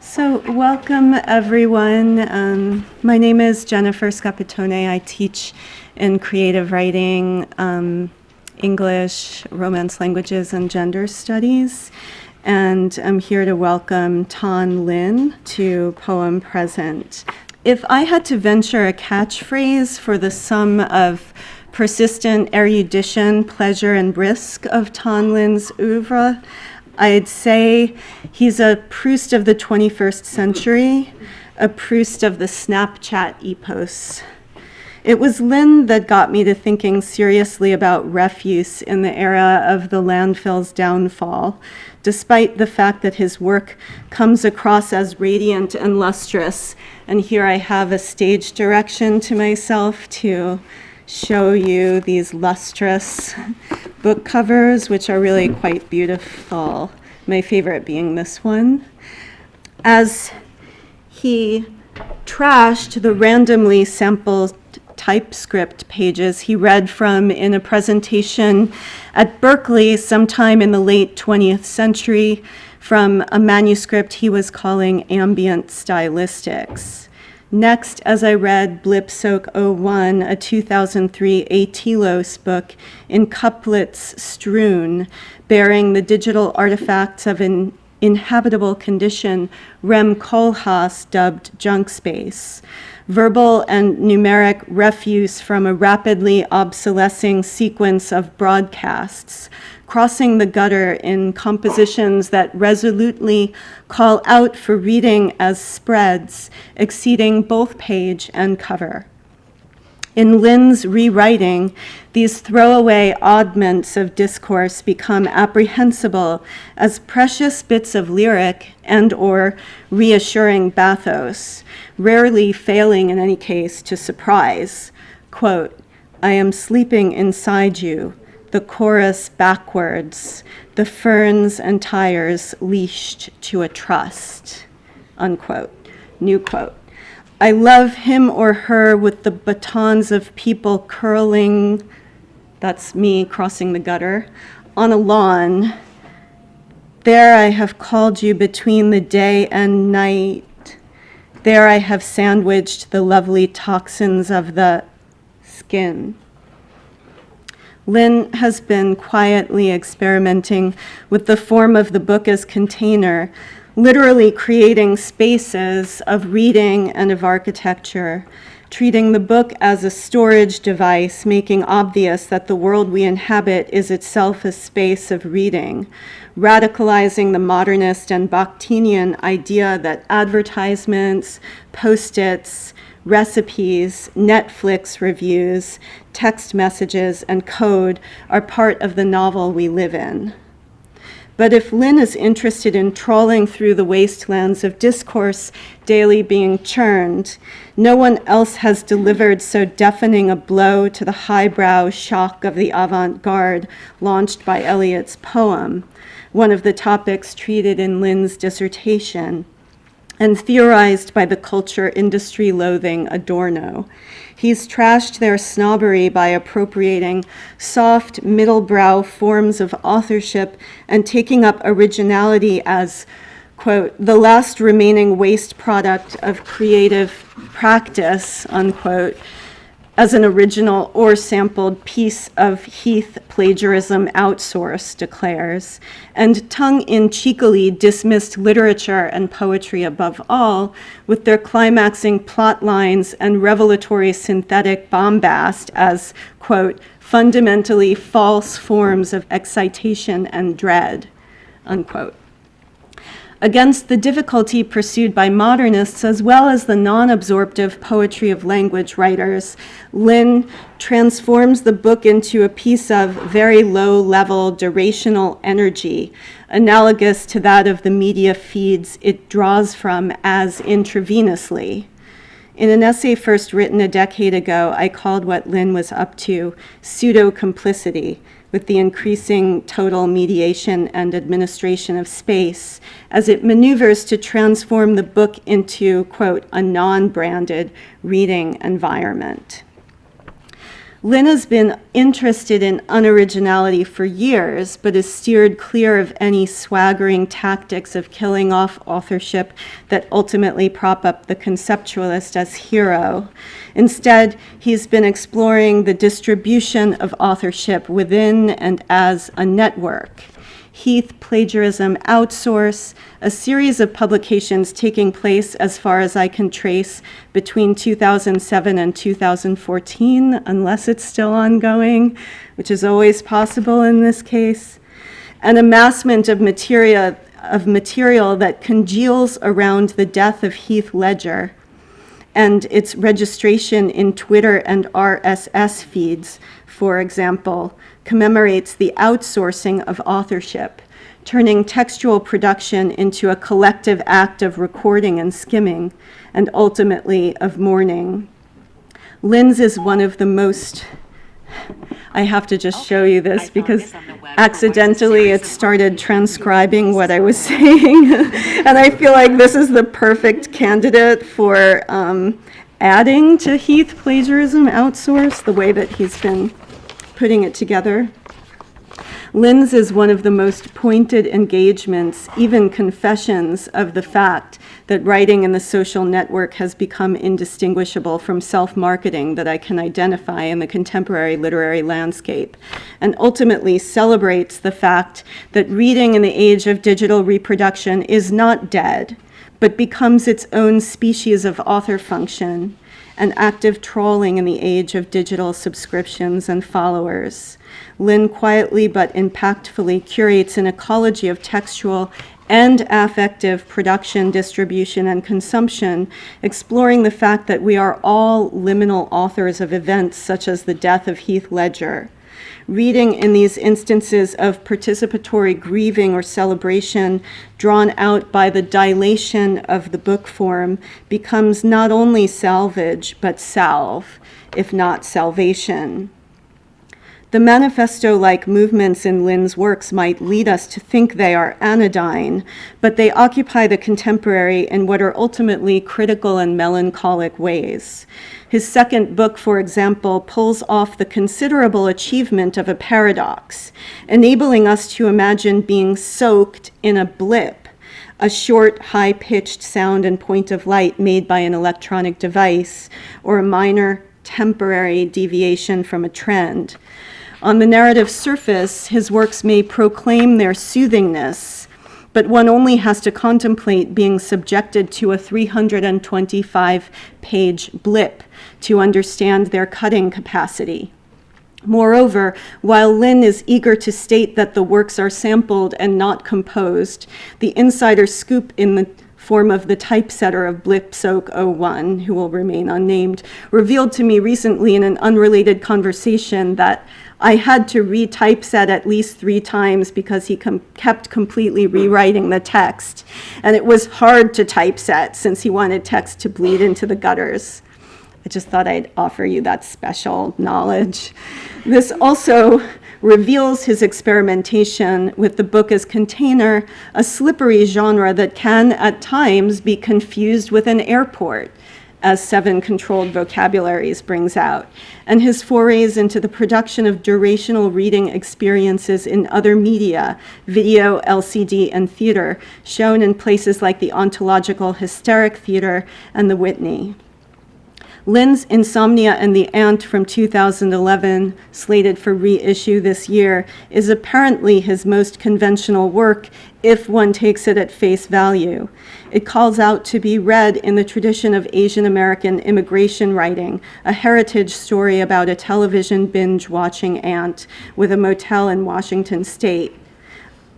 So welcome everyone. My name is Jennifer Scapitone. I teach in creative writing, English, Romance languages, and gender studies. And I'm here to welcome Tan Lin to Poem Present. If I had to venture a catchphrase for the sum of persistent erudition, pleasure, and brisk of Tan Lin's oeuvre, I'd say he's a Proust of the 21st century, a Proust of the Snapchat epos. It was Lin that got me to thinking seriously about refuse in the era of the landfill's downfall, despite the fact that his work comes across as radiant and lustrous. And here I have a stage direction to myself to show you these lustrous book covers, which are really quite beautiful. My favorite being this one. As he trashed the randomly sampled typescript pages he read from in a presentation at Berkeley sometime in the late 20th century from a manuscript he was calling Ambient Stylistics. Next, as I read Blip Soak 01, a 2003 A. Telos book in couplets strewn, bearing the digital artifacts of an inhabitable condition Rem Koolhaas dubbed junk space, verbal and numeric refuse from a rapidly obsolescing sequence of broadcasts, crossing the gutter in compositions that resolutely call out for reading as spreads, exceeding both page and cover. In Lin's rewriting, these throwaway oddments of discourse become apprehensible as precious bits of lyric and or reassuring bathos, rarely failing in any case to surprise. Quote, "I am sleeping inside you, the chorus backwards, the ferns and tires leashed to a trust," unquote. New quote. "I love him or her with the batons of people curling," that's me crossing the gutter, "on a lawn. There I have called you between the day and night. There I have sandwiched the lovely toxins of the skin." Lin has been quietly experimenting with the form of the book as container, literally creating spaces of reading and of architecture, treating the book as a storage device, making obvious that the world we inhabit is itself a space of reading, radicalizing the modernist and Bakhtinian idea that advertisements, post-its, recipes, Netflix reviews, text messages, and code are part of the novel we live in. But if Lin is interested in trawling through the wastelands of discourse daily being churned, no one else has delivered so deafening a blow to the highbrow shock of the avant-garde launched by Eliot's poem, one of the topics treated in Lin's dissertation, and theorized by the culture industry loathing Adorno. He's trashed their snobbery by appropriating soft, middle-brow forms of authorship and taking up originality as, quote, "the last remaining waste product of creative practice," unquote, as an original or sampled piece of Heath plagiarism outsource declares, and tongue-in-cheekily dismissed literature and poetry above all, with their climaxing plot lines and revelatory synthetic bombast as, quote, "fundamentally false forms of excitation and dread," unquote. Against the difficulty pursued by modernists as well as the non-absorptive poetry of language writers, Lin transforms the book into a piece of very low-level durational energy, analogous to that of the media feeds it draws from as intravenously. In an essay first written a decade ago, I called what Lin was up to pseudo-complicity with the increasing total mediation and administration of space as it maneuvers to transform the book into, quote, "a non-branded reading environment." Lin has been interested in unoriginality for years, but is steered clear of any swaggering tactics of killing off authorship that ultimately prop up the conceptualist as hero. Instead, he's been exploring the distribution of authorship within and as a network. Heath Plagiarism Outsource, a series of publications taking place, as far as I can trace, between 2007 and 2014, unless it's still ongoing, which is always possible in this case. An amassment of material that congeals around the death of Heath Ledger and its registration in Twitter and RSS feeds, for example, commemorates the outsourcing of authorship, turning textual production into a collective act of recording and skimming, and ultimately of mourning. Lin's is one of the most, I have to just show you this because accidentally it started transcribing what I was saying. And I feel like this is the perfect candidate for adding to Heath Plagiarism Outsource, the way that he's been putting it together. Lin's is one of the most pointed engagements, even confessions, of the fact that writing in the social network has become indistinguishable from self-marketing that I can identify in the contemporary literary landscape, and ultimately celebrates the fact that reading in the age of digital reproduction is not dead, but becomes its own species of author function, and active trawling in the age of digital subscriptions and followers. Lin quietly but impactfully curates an ecology of textual and affective production, distribution, and consumption, exploring the fact that we are all liminal authors of events such as the death of Heath Ledger. Reading in these instances of participatory grieving or celebration drawn out by the dilation of the book form becomes not only salvage, but salve, if not salvation. The manifesto-like movements in Lin's works might lead us to think they are anodyne, but they occupy the contemporary in what are ultimately critical and melancholic ways. His second book, for example, pulls off the considerable achievement of a paradox, enabling us to imagine being soaked in a blip, a short, high-pitched sound and point of light made by an electronic device, or a minor, temporary deviation from a trend. On the narrative surface, his works may proclaim their soothingness, but one only has to contemplate being subjected to a 325-page blip to understand their cutting capacity. Moreover, while Lin is eager to state that the works are sampled and not composed, the insider scoop in the form of the typesetter of Blipsoak 01, who will remain unnamed, revealed to me recently in an unrelated conversation that I had to retypeset at least 3 times because he kept completely rewriting the text. And it was hard to typeset since he wanted text to bleed into the gutters. I just thought I'd offer you that special knowledge. This also reveals his experimentation with the book as container, a slippery genre that can at times be confused with an airport, as 7 Controlled Vocabularies brings out, and his forays into the production of durational reading experiences in other media, video, LCD, and theater, shown in places like the Ontological Hysteric Theater and the Whitney. Lin's Insomnia and the Ant from 2011, slated for reissue this year, is apparently his most conventional work if one takes it at face value. It calls out to be read in the tradition of Asian American immigration writing, a heritage story about a television binge-watching ant with a motel in Washington State.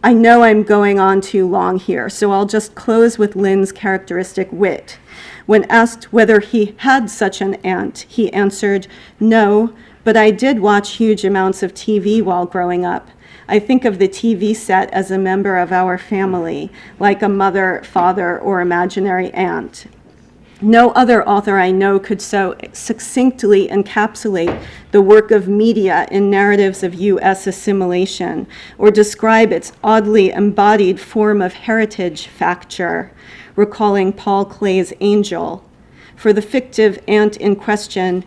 I know I'm going on too long here, so I'll just close with Lin's characteristic wit. When asked whether he had such an aunt, he answered, "No, but I did watch huge amounts of TV while growing up. I think of the TV set as a member of our family, like a mother, father, or imaginary aunt." No other author I know could so succinctly encapsulate the work of media in narratives of U.S. assimilation, or describe its oddly embodied form of heritage facture, recalling Paul Clay's Angel. For the fictive ant in question,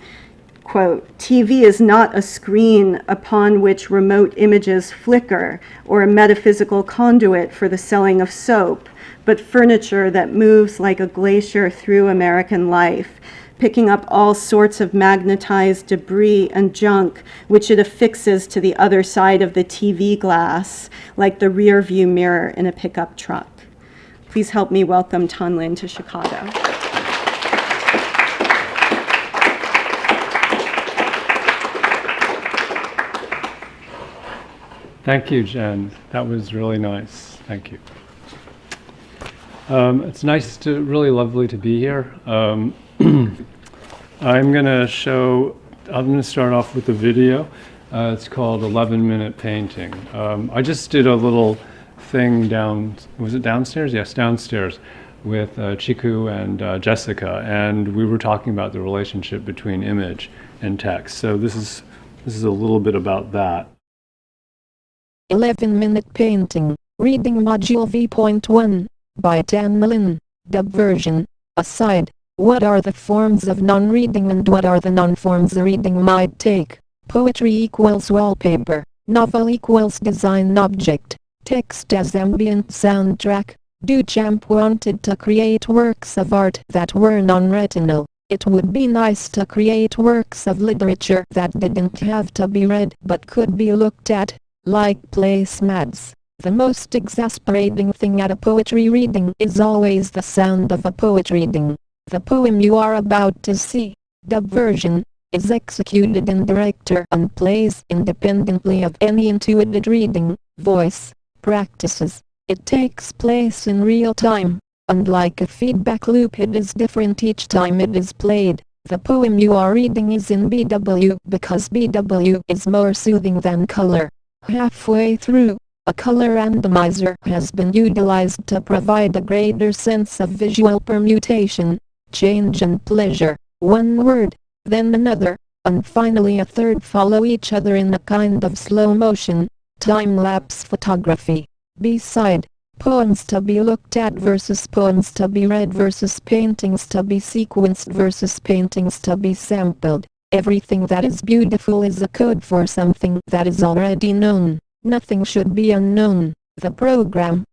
quote, "TV is not a screen upon which remote images flicker or a metaphysical conduit for the selling of soap, but furniture that moves like a glacier through American life, picking up all sorts of magnetized debris and junk, which it affixes to the other side of the TV glass, like the rear view mirror in a pickup truck." Please help me welcome Tan Lin to Chicago. Thank you, Jen. That was really nice. Thank you. It's really lovely to be here. I'm going to start off with a video. It's called 11-Minute Painting. I just did a little thing was it downstairs? Yes, downstairs with Chiku and Jessica, and we were talking about the relationship between image and text. So this is a little bit about that. 11-Minute Painting, Reading Module V.1, by Tan Lin, dub version. Aside, what are the forms of non-reading and what are the non-forms a reading might take? Poetry equals wallpaper, novel equals design object, text as ambient soundtrack. Duchamp wanted to create works of art that were non-retinal. It would be nice to create works of literature that didn't have to be read but could be looked at. Like placemats, the most exasperating thing at a poetry reading is always the sound of a poet reading. The poem you are about to see, dub version, is executed in director and plays independently of any intuited reading, voice, practices. It takes place in real time, and like a feedback loop it is different each time it is played. The poem you are reading is in BW because BW is more soothing than color. Halfway through, a color randomizer has been utilized to provide a greater sense of visual permutation, change and pleasure. One word, then another, and finally a third follow each other in a kind of slow motion, time-lapse photography. B-side, poems to be looked at versus poems to be read versus paintings to be sequenced versus paintings to be sampled. Everything that is beautiful is a code for something that is already known. Nothing should be unknown. The program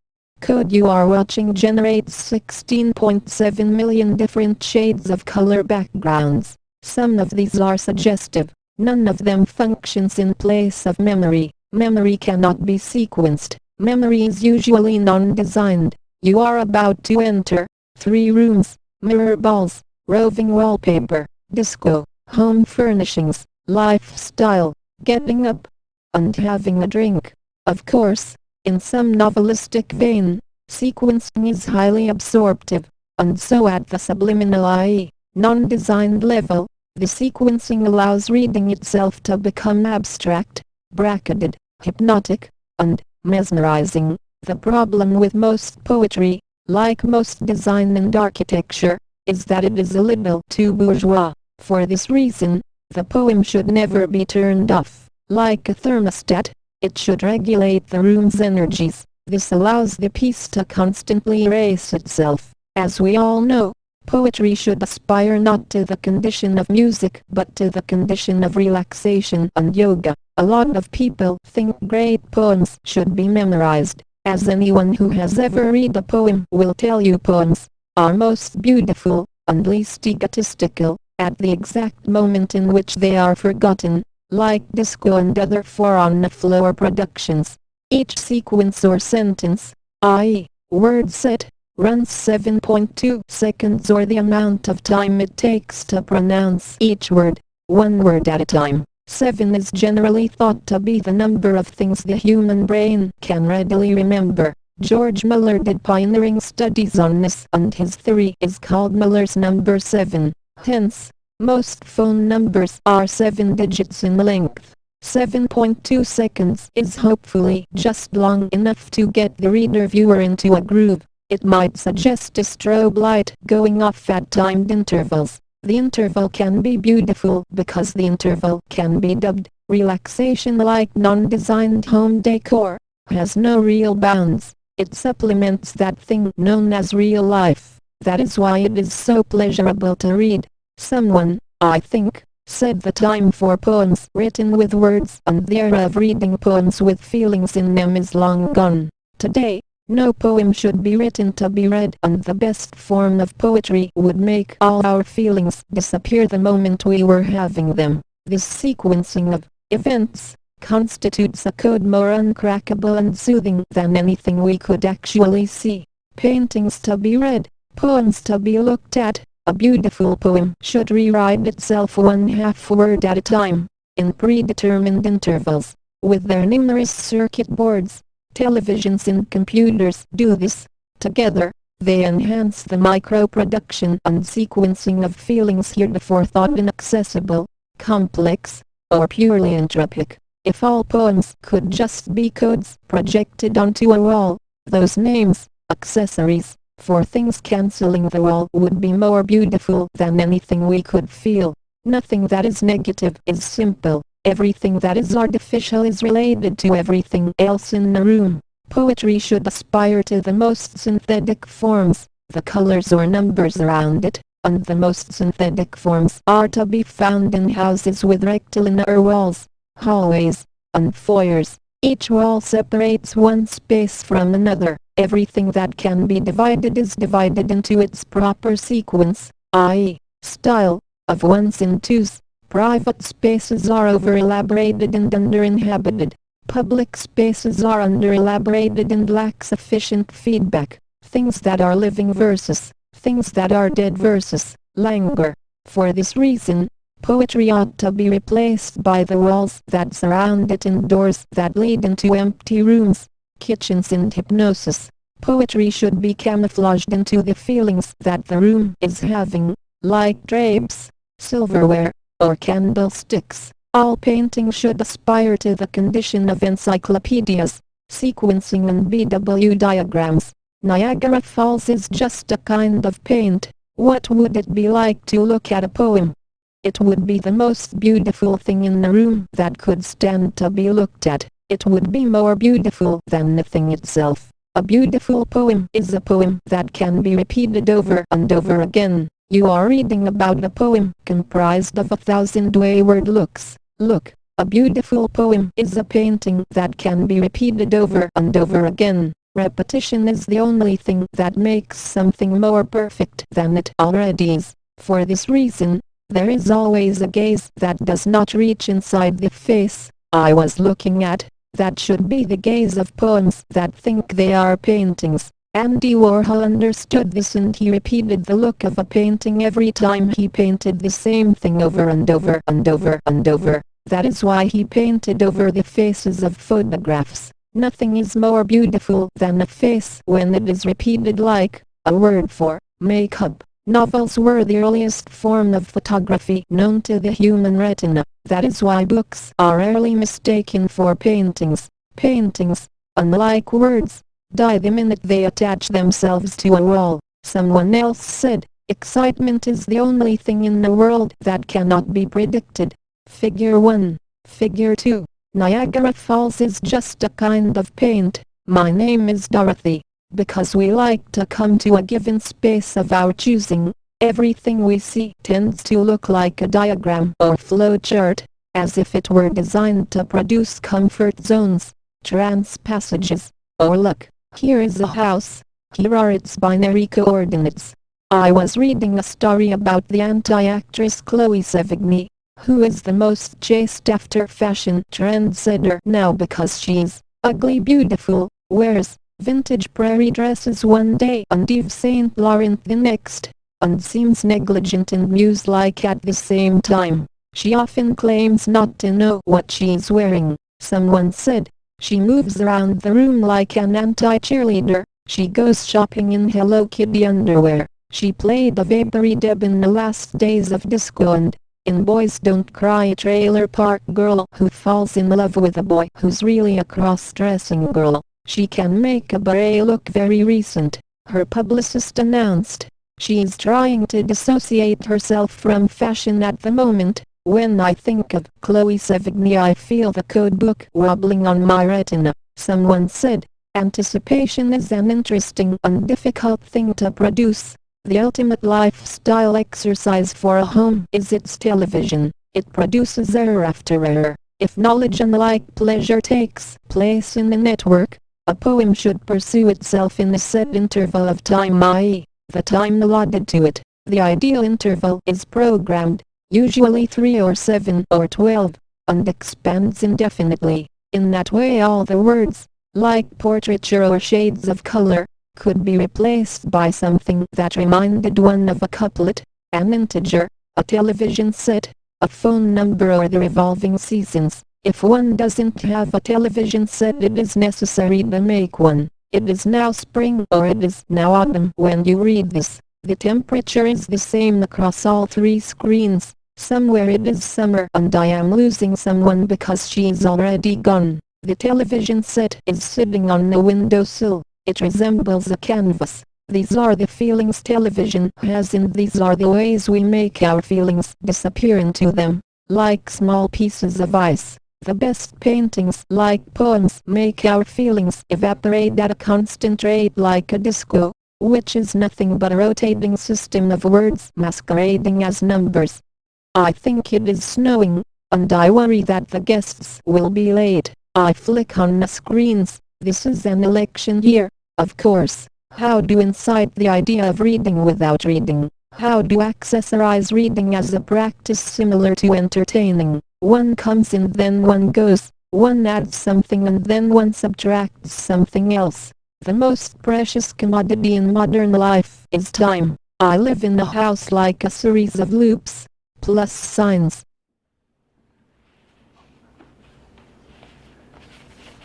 code you are watching generates 16.7 million different shades of color backgrounds. Some of these are suggestive. None of them functions in place of memory. Memory cannot be sequenced. Memory is usually non-designed. You are about to enter 3 rooms, mirror balls, roving wallpaper, disco, home furnishings, lifestyle, getting up, and having a drink. Of course, in some novelistic vein, sequencing is highly absorptive, and so at the subliminal i.e., non-designed level, the sequencing allows reading itself to become abstract, bracketed, hypnotic, and mesmerizing. The problem with most poetry, like most design and architecture, is that it is a little too bourgeois. For this reason, the poem should never be turned off. Like a thermostat, it should regulate the room's energies. This allows the piece to constantly erase itself. As we all know, poetry should aspire not to the condition of music but to the condition of relaxation and yoga. A lot of people think great poems should be memorized. As anyone who has ever read a poem will tell you, poems are most beautiful and least egotistical at the exact moment in which they are forgotten, like disco and other 4-on-the-floor productions. Each sequence or sentence, i.e., word set, runs 7.2 seconds or the amount of time it takes to pronounce each word, one word at a time. 7 is generally thought to be the number of things the human brain can readily remember. George Muller did pioneering studies on this, and his theory is called Muller's number 7. Hence, most phone numbers are 7 digits in length. 7.2 seconds is hopefully just long enough to get the reader-viewer into a groove. It might suggest a strobe light going off at timed intervals. The interval can be beautiful because the interval can be dubbed relaxation. Like non-designed home decor has no real bounds. It supplements that thing known as real life. That is why it is so pleasurable to read. Someone, I think, said the time for poems written with words and the era of reading poems with feelings in them is long gone. Today, no poem should be written to be read, and the best form of poetry would make all our feelings disappear the moment we were having them. This sequencing of events constitutes a code more uncrackable and soothing than anything we could actually see. Paintings to be read, poems to be looked at. A beautiful poem should rewrite itself one half word at a time, in predetermined intervals, with their numerous circuit boards. Televisions and computers do this. Together, they enhance the micro-production and sequencing of feelings heretofore thought inaccessible, complex, or purely entropic. If all poems could just be codes projected onto a wall, those names, accessories, for things cancelling the wall would be more beautiful than anything we could feel. Nothing that is negative is simple. Everything that is artificial is related to everything else in the room. Poetry should aspire to the most synthetic forms, the colors or numbers around it, and the most synthetic forms are to be found in houses with rectilinear walls, hallways, and foyers. Each wall separates one space from another. Everything that can be divided is divided into its proper sequence, i.e., style, of ones and twos. Private spaces are over-elaborated and under-inhabited. Public spaces are under-elaborated and lack sufficient feedback. Things that are living versus things that are dead versus languor. For this reason, poetry ought to be replaced by the walls that surround it and doors that lead into empty rooms, kitchens and hypnosis. Poetry should be camouflaged into the feelings that the room is having, like drapes, silverware, or candlesticks. All painting should aspire to the condition of encyclopedias, sequencing and BW diagrams. Niagara Falls is just a kind of paint. What would it be like to look at a poem? It would be the most beautiful thing in the room that could stand to be looked at. It would be more beautiful than the thing itself. A beautiful poem is a poem that can be repeated over and over again. You are reading about a poem comprised of 1,000 wayward looks. Look, a beautiful poem is a painting that can be repeated over and over again. Repetition is the only thing that makes something more perfect than it already is. For this reason, there is always a gaze that does not reach inside the face I was looking at. That should be the gaze of poems that think they are paintings. Andy Warhol understood this, and he repeated the look of a painting every time he painted the same thing over and over and over and over. That is why he painted over the faces of photographs. Nothing is more beautiful than a face when it is repeated, like a word for makeup. Novels were the earliest form of photography known to the human retina. That is why books are rarely mistaken for paintings. Paintings, unlike words, die the minute they attach themselves to a wall. Someone else said, excitement is the only thing in the world that cannot be predicted. Figure 1. Figure 2. Niagara Falls is just a kind of paint. My name is Dorothy. Because we like to come to a given space of our choosing, everything we see tends to look like a diagram or flowchart, as if it were designed to produce comfort zones, trance passages. Or look, here is a house, here are its binary coordinates. I was reading a story about the anti-actress Chloe Sevigny, who is the most chased after fashion trendsetter now because she's ugly beautiful, wears vintage prairie dresses one day and Yves Saint Laurent the next, and seems negligent and muse-like at the same time. She often claims not to know what she's wearing. Someone said, she moves around the room like an anti-cheerleader. She goes shopping in Hello Kitty underwear. She played a vapory Deb in the last days of disco and, in Boys Don't Cry, a trailer park girl who falls in love with a boy who's really a cross-dressing girl. She can make a beret look very recent, her publicist announced. She's trying to dissociate herself from fashion at the moment. When I think of Chloe Sevigny, I feel the code book wobbling on my retina. Someone said, anticipation is an interesting and difficult thing to produce. The ultimate lifestyle exercise for a home is its television. It produces error after error. If knowledge unlike pleasure takes place in the network, a poem should pursue itself in a set interval of time, i.e., the time allotted to it. The ideal interval is programmed, usually 3 or 7 or 12, and expands indefinitely. In that way all the words, like portraiture or shades of color, could be replaced by something that reminded one of a couplet, an integer, a television set, a phone number, or the revolving seasons. If one doesn't have a television set, it is necessary to make one. It is now spring or it is now autumn when you read this. The temperature is the same across all 3 screens. Somewhere it is summer and I am losing someone because she is already gone. The television set is sitting on the windowsill. It resembles a canvas. These are the feelings television has, and these are the ways we make our feelings disappear into them, like small pieces of ice. The best paintings, like poems, make our feelings evaporate at a constant rate like a disco, which is nothing but a rotating system of words masquerading as numbers. I think it is snowing, and I worry that the guests will be late. I flick on the screens. This is an election year, of course. How to incite the idea of reading without reading? How to accessorize reading as a practice similar to entertaining? One comes in, then one goes. One adds something and then one subtracts something else. The most precious commodity in modern life is time. I live in a house like a series of loops, plus signs.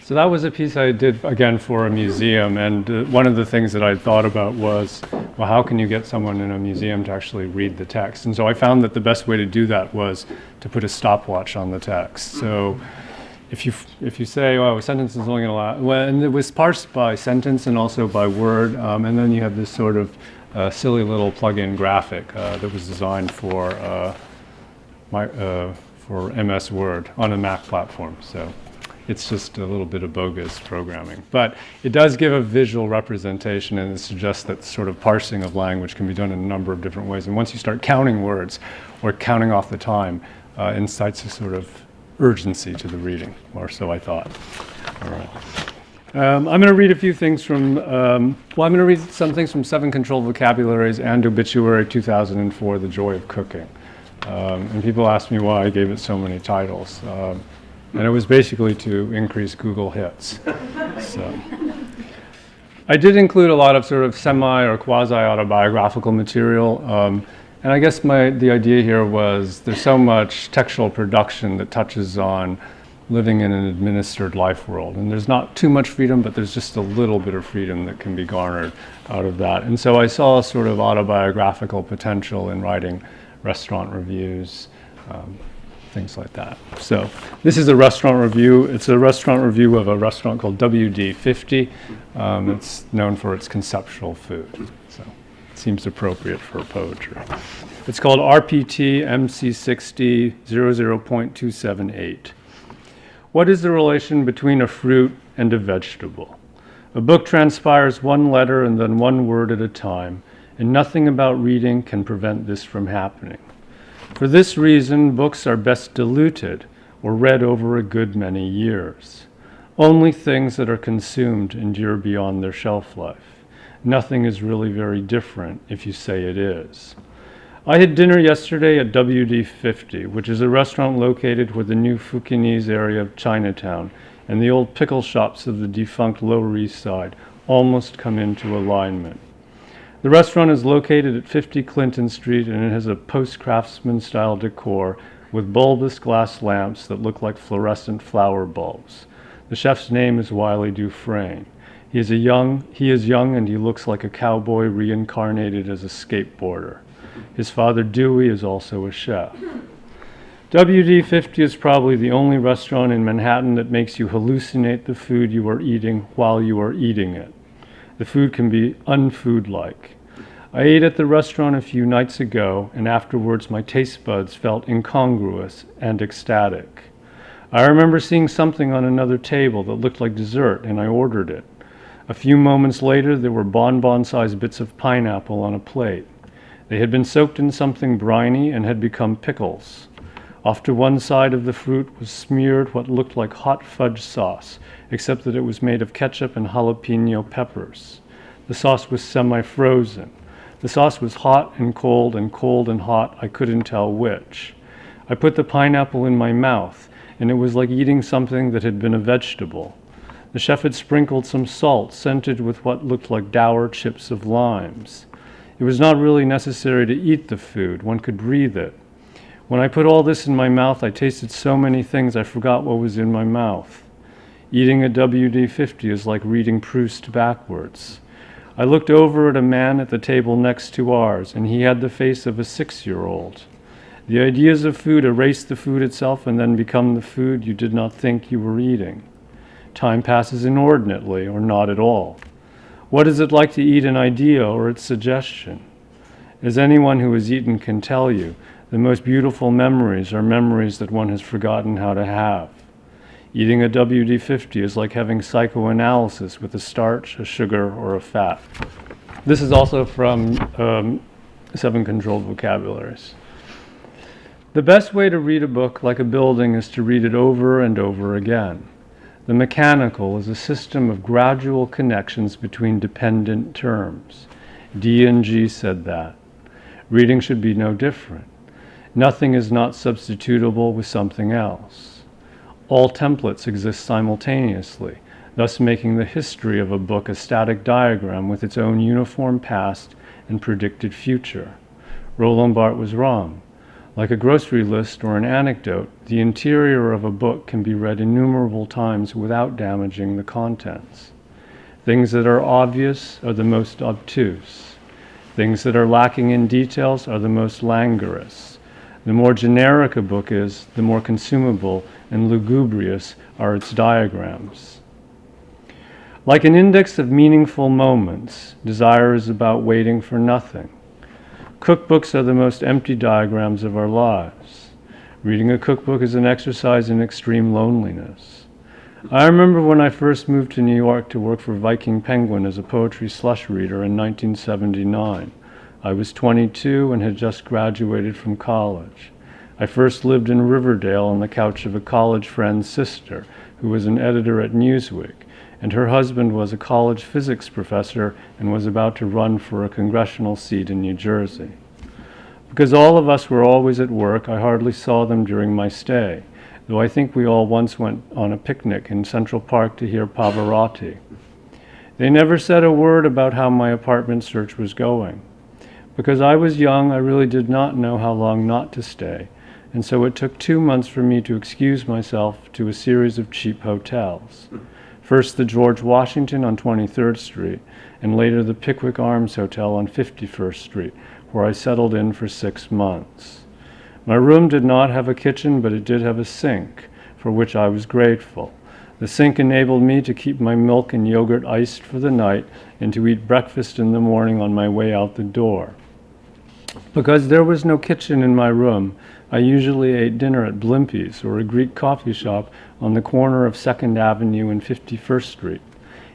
So that was a piece I did, again, for a museum, and one of the things that I thought about was, well, how can you get someone in a museum to actually read the text? And so I found that the best way to do that was to put a stopwatch on the text. So if you say, oh, a sentence is only going to last, well, and it was parsed by sentence and also by word, and then you have this sort of silly little plug-in graphic that was designed for MS Word on a Mac platform. So it's just a little bit of bogus programming. But it does give a visual representation, and it suggests that sort of parsing of language can be done in a number of different ways. And once you start counting words or counting off the time, incites a sort of urgency to the reading, or so I thought. All right. I'm going to read a few things from, I'm going to read some things from 7 Controlled Vocabularies and Obituary 2004, The Joy of Cooking. And people ask me why I gave it so many titles. And it was basically to increase Google hits. So I did include a lot of sort of semi or quasi-autobiographical material. And I guess the idea here was there's so much textual production that touches on living in an administered life world. And there's not too much freedom, but there's just a little bit of freedom that can be garnered out of that. And so I saw a sort of autobiographical potential in writing restaurant reviews, things like that. So this is a restaurant review. It's a restaurant review of a restaurant called WD50. It's known for its conceptual food. So it seems appropriate for poetry. It's called RPT MC60 00.278. What is the relation between a fruit and a vegetable? A book transpires one letter and then one word at a time, and nothing about reading can prevent this from happening. For this reason, books are best diluted or read over a good many years. Only things that are consumed endure beyond their shelf life. Nothing is really very different if you say it is. I had dinner yesterday at WD50, which is a restaurant located where the new Fukienese area of Chinatown and the old pickle shops of the defunct Lower East Side almost come into alignment. The restaurant is located at 50 Clinton Street, and it has a post-craftsman style decor with bulbous glass lamps that look like fluorescent flower bulbs. The chef's name is Wiley Dufresne. He is young and he looks like a cowboy reincarnated as a skateboarder. His father Dewey is also a chef. WD50 is probably the only restaurant in Manhattan that makes you hallucinate the food you are eating while you are eating it. The food can be unfood-like. I ate at the restaurant a few nights ago, and afterwards my taste buds felt incongruous and ecstatic. I remember seeing something on another table that looked like dessert, and I ordered it. A few moments later, there were bonbon-sized bits of pineapple on a plate. They had been soaked in something briny and had become pickles. Off to one side of the fruit was smeared what looked like hot fudge sauce, except that it was made of ketchup and jalapeno peppers. The sauce was semi-frozen. The sauce was hot and cold and hot. I couldn't tell which. I put the pineapple in my mouth, and it was like eating something that had been a vegetable. The chef had sprinkled some salt, scented with what looked like dour chips of limes. It was not really necessary to eat the food. One could breathe it. When I put all this in my mouth, I tasted so many things I forgot what was in my mouth. Eating a WD-50 is like reading Proust backwards. I looked over at a man at the table next to ours, and he had the face of a 6-year-old. The ideas of food erase the food itself and then become the food you did not think you were eating. Time passes inordinately, or not at all. What is it like to eat an idea or its suggestion? As anyone who has eaten can tell you, the most beautiful memories are memories that one has forgotten how to have. Eating a WD-50 is like having psychoanalysis with a starch, a sugar, or a fat. This is also from 7 Controlled Vocabularies. The best way to read a book like a building is to read it over and over again. The mechanical is a system of gradual connections between dependent terms. D and G said that. Reading should be no different. Nothing is not substitutable with something else. All templates exist simultaneously, thus making the history of a book a static diagram with its own uniform past and predicted future. Roland Barthes was wrong. Like a grocery list or an anecdote, the interior of a book can be read innumerable times without damaging the contents. Things that are obvious are the most obtuse. Things that are lacking in details are the most languorous. The more generic a book is, the more consumable and lugubrious are its diagrams. Like an index of meaningful moments, desire is about waiting for nothing. Cookbooks are the most empty diagrams of our lives. Reading a cookbook is an exercise in extreme loneliness. I remember when I first moved to New York to work for Viking Penguin as a poetry slush reader in 1979. I was 22 and had just graduated from college. I first lived in Riverdale on the couch of a college friend's sister, who was an editor at Newsweek, and her husband was a college physics professor and was about to run for a congressional seat in New Jersey. Because all of us were always at work, I hardly saw them during my stay, though I think we all once went on a picnic in Central Park to hear Pavarotti. They never said a word about how my apartment search was going. Because I was young, I really did not know how long not to stay, and so it took 2 months for me to excuse myself to a series of cheap hotels. First the George Washington on 23rd Street, and later the Pickwick Arms Hotel on 51st Street, where I settled in for 6 months. My room did not have a kitchen, but it did have a sink, for which I was grateful. The sink enabled me to keep my milk and yogurt iced for the night and to eat breakfast in the morning on my way out the door. Because there was no kitchen in my room, I usually ate dinner at Blimpie's or a Greek coffee shop on the corner of 2nd Avenue and 51st Street,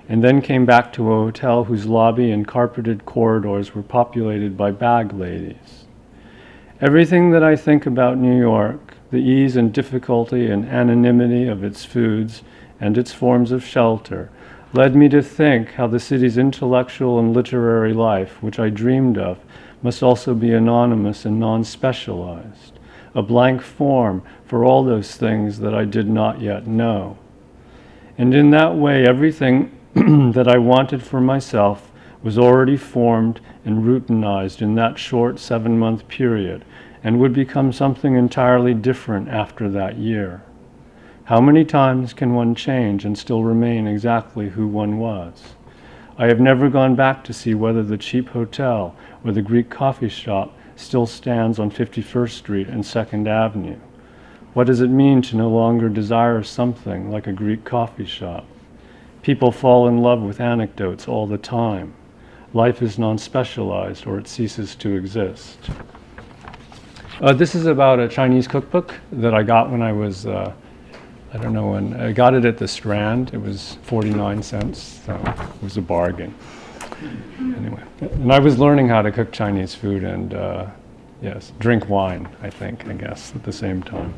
and then came back to a hotel whose lobby and carpeted corridors were populated by bag ladies. Everything that I think about New York, the ease and difficulty and anonymity of its foods and its forms of shelter, led me to think how the city's intellectual and literary life, which I dreamed of, must also be anonymous and non-specialized, a blank form for all those things that I did not yet know. And in that way, everything that I wanted for myself was already formed and routinized in that short 7-month period, and would become something entirely different after that year. How many times can one change and still remain exactly who one was? I have never gone back to see whether the cheap hotel or the Greek coffee shop still stands on 51st Street and 2nd Avenue. What does it mean to no longer desire something like a Greek coffee shop? People fall in love with anecdotes all the time. Life is non-specialized, or it ceases to exist. This is about a Chinese cookbook that I got when I was, I don't know when, I got it at the Strand. It was 49 cents, so it was a bargain. Anyway, and I was learning how to cook Chinese food, and Yes, drink wine, I guess, at the same time.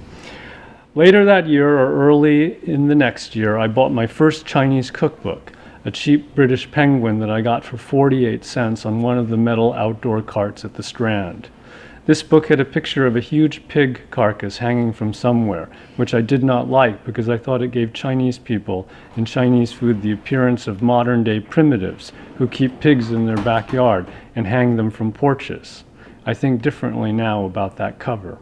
Later that year, or early in the next year, I bought my first Chinese cookbook, a cheap British penguin that I got for 48 cents on one of the metal outdoor carts at the Strand. This book had a picture of a huge pig carcass hanging from somewhere, which I did not like because I thought it gave Chinese people and Chinese food the appearance of modern-day primitives who keep pigs in their backyard and hang them from porches. I think differently now about that cover.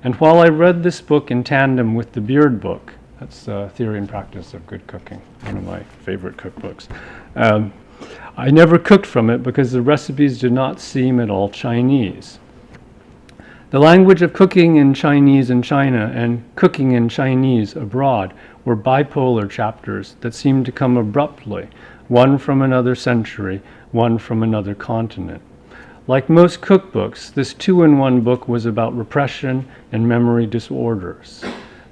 And while I read this book in tandem with the Beard book, that's Theory and Practice of Good Cooking, one of my favorite cookbooks, I never cooked from it because the recipes did not seem at all Chinese. The language of cooking in Chinese in China and cooking in Chinese abroad were bipolar chapters that seemed to come abruptly, one from another century, one from another continent. Like most cookbooks, this two-in-one book was about repression and memory disorders.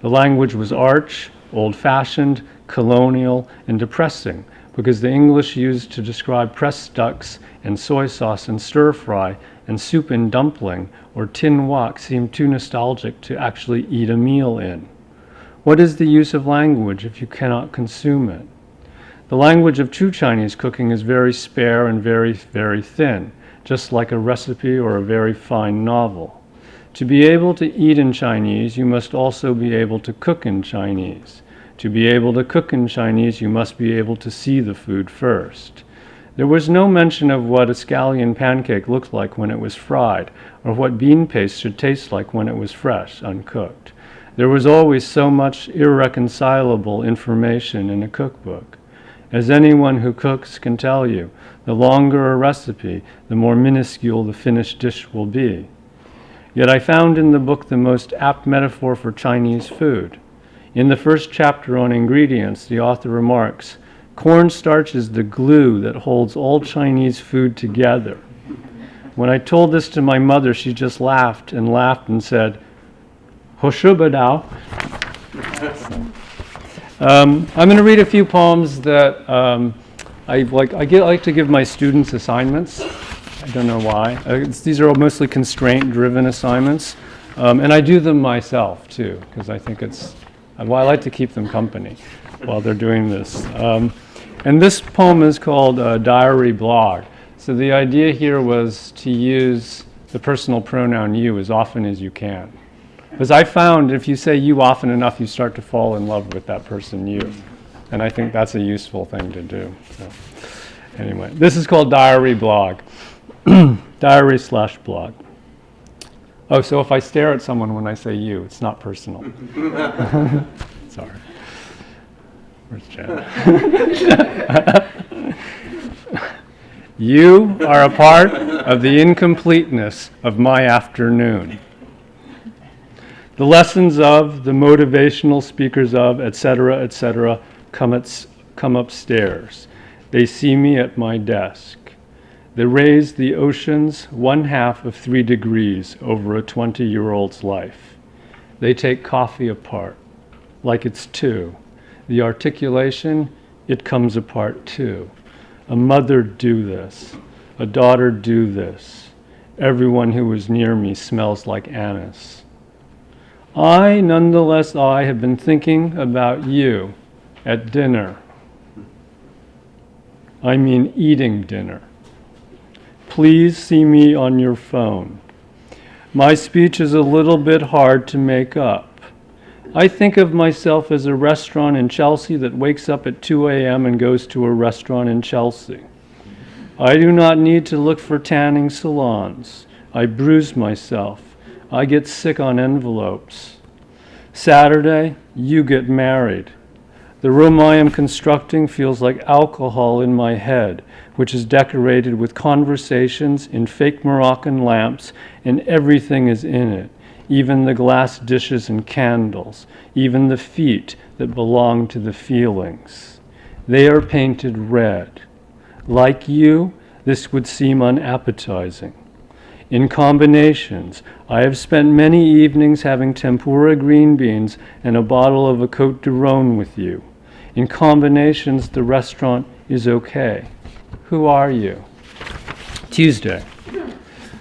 The language was arch, old-fashioned, colonial, and depressing because the English used to describe pressed ducks and soy sauce and stir-fry and soup and dumpling or tin wok seemed too nostalgic to actually eat a meal in. What is the use of language if you cannot consume it? The language of true Chinese cooking is very spare and very, very thin, just like a recipe or a very fine novel. To be able to eat in Chinese, you must also be able to cook in Chinese. To be able to cook in Chinese, you must be able to see the food first. There was no mention of what a scallion pancake looked like when it was fried, or what bean paste should taste like when it was fresh, uncooked. There was always so much irreconcilable information in a cookbook. As anyone who cooks can tell you, the longer a recipe, the more minuscule the finished dish will be. Yet I found in the book the most apt metaphor for Chinese food. In the first chapter on ingredients, the author remarks, "Cornstarch is the glue that holds all Chinese food together." When I told this to my mother, she just laughed and said, "Hoshubadao." I'm going to read a few poems that I like to give my students assignments. I don't know why. These are all mostly constraint-driven assignments. And I do them myself, too, because I think I like to keep them company while they're doing this. And this poem is called Diary Blog. So the idea here was to use the personal pronoun you as often as you can. Because I found if you say you often enough, you start to fall in love with that person you. And I think that's a useful thing to do. So anyway, this is called Diary Blog. Diary/blog. Oh, so if I stare at someone when I say you, it's not personal. Sorry. Where's Jen? You are a part of the incompleteness of my afternoon. The lessons of, the motivational speakers of, etc., come upstairs. They see me at my desk. They raise the oceans 1/2 of 3 degrees over a 20-year-old's life. They take coffee apart, like it's 2. The articulation, it comes apart too. A mother do this, a daughter do this. Everyone who is near me smells like anise. Nonetheless, have been thinking about you at dinner. I mean eating dinner. Please see me on your phone. My speech is a little bit hard to make up. I think of myself as a restaurant in Chelsea that wakes up at 2 a.m. and goes to a restaurant in Chelsea. I do not need to look for tanning salons. I bruise myself. I get sick on envelopes. Saturday, you get married. The room I am constructing feels like alcohol in my head, which is decorated with conversations in fake Moroccan lamps, and everything is in it, even the glass dishes and candles, even the feet that belong to the feelings. They are painted red. Like you, this would seem unappetizing. In combinations, I have spent many evenings having tempura green beans and a bottle of a Côte du Rhône with you. In combinations, the restaurant is okay. Who are you? Tuesday.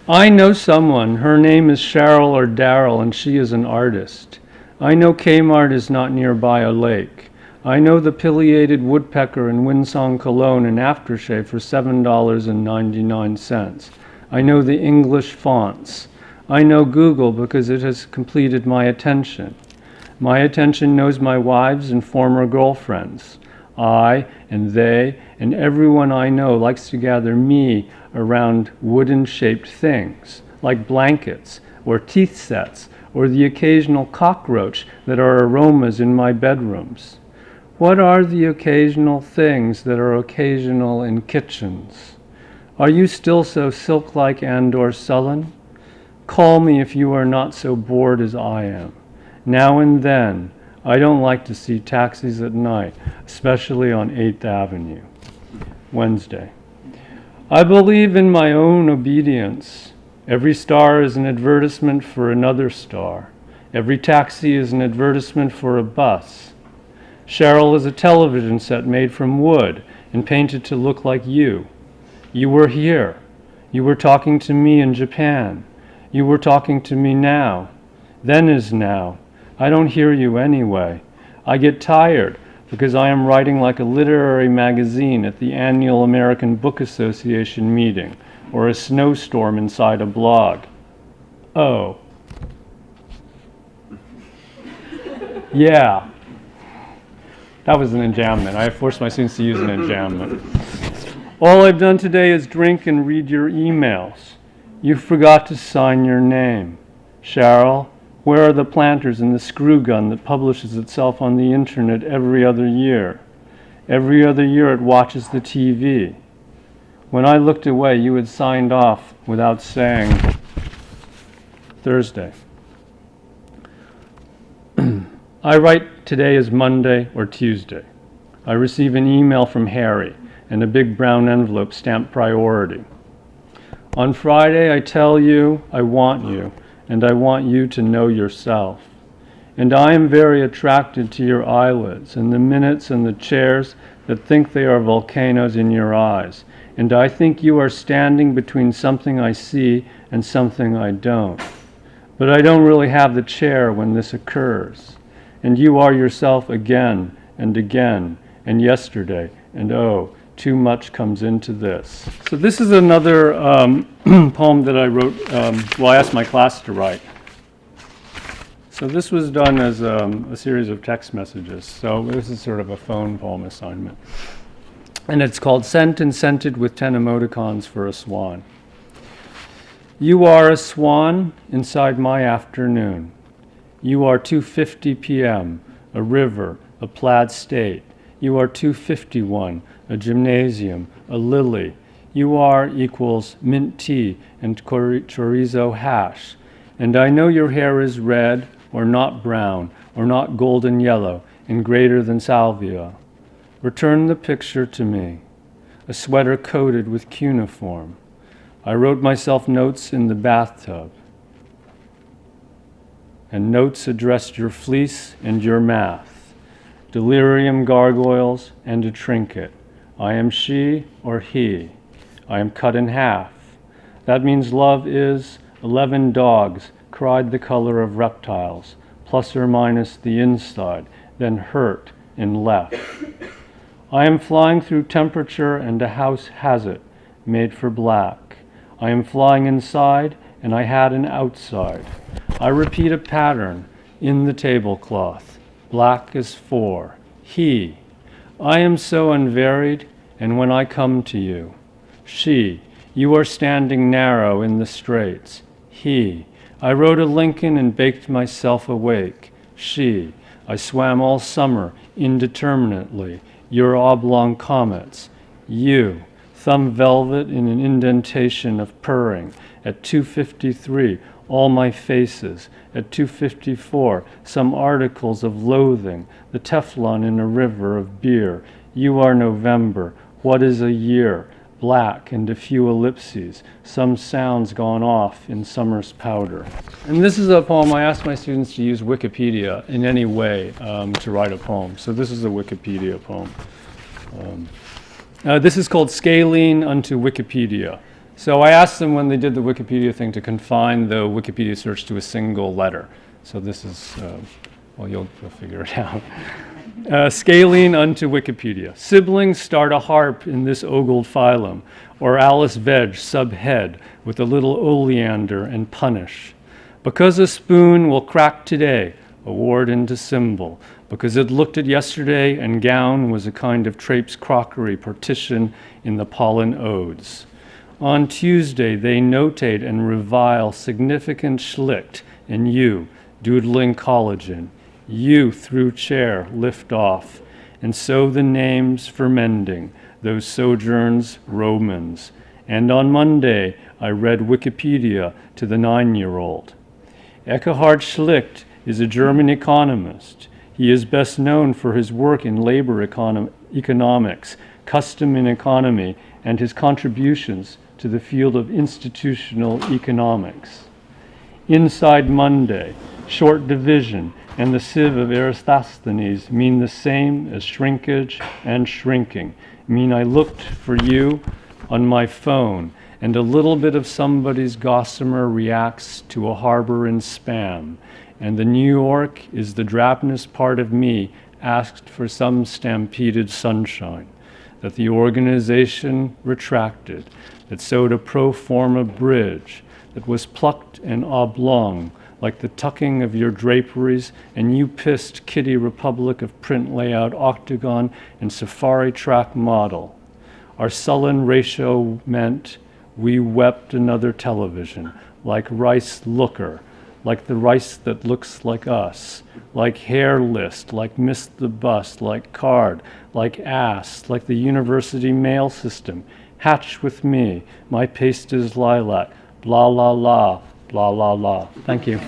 I know someone. Her name is Cheryl or Daryl, and she is an artist. I know Kmart is not nearby a lake. I know the pileated woodpecker in Windsong Cologne and aftershave for $7.99. I know the English fonts. I know Google because it has completed my attention. My attention knows my wives and former girlfriends. I and they and everyone I know likes to gather me around wooden-shaped things, like blankets or teeth sets or the occasional cockroach that are aromas in my bedrooms. What are the occasional things that are occasional in kitchens? Are you still so silk-like and/or sullen? Call me if you are not so bored as I am. Now and then, I don't like to see taxis at night, especially on 8th Avenue. Wednesday. I believe in my own obedience. Every star is an advertisement for another star. Every taxi is an advertisement for a bus. Cheryl is a television set made from wood and painted to look like you. You were here. You were talking to me in Japan. You were talking to me now. Then is now. I don't hear you anyway. I get tired because I am writing like a literary magazine at the annual American Book Association meeting or a snowstorm inside a blog. Oh. Yeah. That was an enjambment. I forced my students to use an enjambment. All I've done today is drink and read your emails. You forgot to sign your name. Cheryl, where are the planters and the screw gun that publishes itself on the internet every other year? Every other year it watches the TV. When I looked away, you had signed off without saying. Thursday. I write today is Monday or Tuesday. I receive an email from Harry and a big brown envelope stamped priority. On Friday, I tell you I want you, and I want you to know yourself. And I am very attracted to your eyelids and the minutes and the chairs that think they are volcanoes in your eyes. And I think you are standing between something I see and something I don't. But I don't really have the chair when this occurs. And you are yourself again and again and yesterday, and oh, too much comes into this. So this is another poem that I wrote, I asked my class to write. So this was done as a series of text messages. So this is sort of a phone poem assignment. And it's called Sent and Scented with 10 Emoticons for a Swan. You are a swan inside my afternoon. You are 2:50 p.m., a river, a plaid state. You are 2:51, a gymnasium, a lily. You are equals mint tea and chorizo hash. And I know your hair is red or not brown or not golden yellow and greater than salvia. Return the picture to me, a sweater coated with cuneiform. I wrote myself notes in the bathtub. And notes addressed your fleece and your math, delirium gargoyles and a trinket. I am she or he. I am cut in half. That means love is 11 dogs cried the color of reptiles, plus or minus the inside, then hurt and left. I am flying through temperature and a house has it, made for black. I am flying inside and I had an outside. I repeat a pattern in the tablecloth. Black is 4. He. I am so unvaried, and when I come to you. She. You are standing narrow in the straits. He. I rode a Lincoln and baked myself awake. She. I swam all summer indeterminately. Your oblong comets. You. Thumb velvet in an indentation of purring. At 2:53, all my faces. At 2:54, some articles of loathing. The Teflon in a river of beer. You are November. What is a year? Black and a few ellipses. Some sounds gone off in summer's powder. And this is a poem. I asked my students to use Wikipedia in any way to write a poem. So this is a Wikipedia poem. This is called Scaling unto Wikipedia. So I asked them when they did the Wikipedia thing to confine the Wikipedia search to a single letter. So this is, well, you'll figure it out. Scalene unto Wikipedia. Siblings start a harp in this ogled phylum, or Alice Veg subhead with a little oleander and punish. Because a spoon will crack today, award into symbol. Because it looked at yesterday and gown was a kind of Trape's crockery partition in the pollen odes. On Tuesday, they notate and revile significant schlicht in you, doodling collagen. You, through chair, lift off. And so the names for mending, those sojourns, Romans. And on Monday, I read Wikipedia to the 9-year-old. Eckhard Schlicht is a German economist. He is best known for his work in labor economics, custom in economy, and his contributions to the field of institutional economics. Inside Monday, short division, and the sieve of Eratosthenes mean the same as shrinkage and shrinking, mean I looked for you on my phone, and a little bit of somebody's gossamer reacts to a harbor in spam, and the New York is the drabness part of me asked for some stampeded sunshine, that the organization retracted, that sewed a pro forma bridge, that was plucked and oblong, like the tucking of your draperies, and you pissed Kitty Republic of print layout octagon and safari track model. Our sullen ratio meant we wept another television, like rice looker, like the rice that looks like us, like hair list, like missed the bus, like card, like ass, like the university mail system. Hatch with me, my paste is lilac, blah, la, la, blah, la, la. Thank you.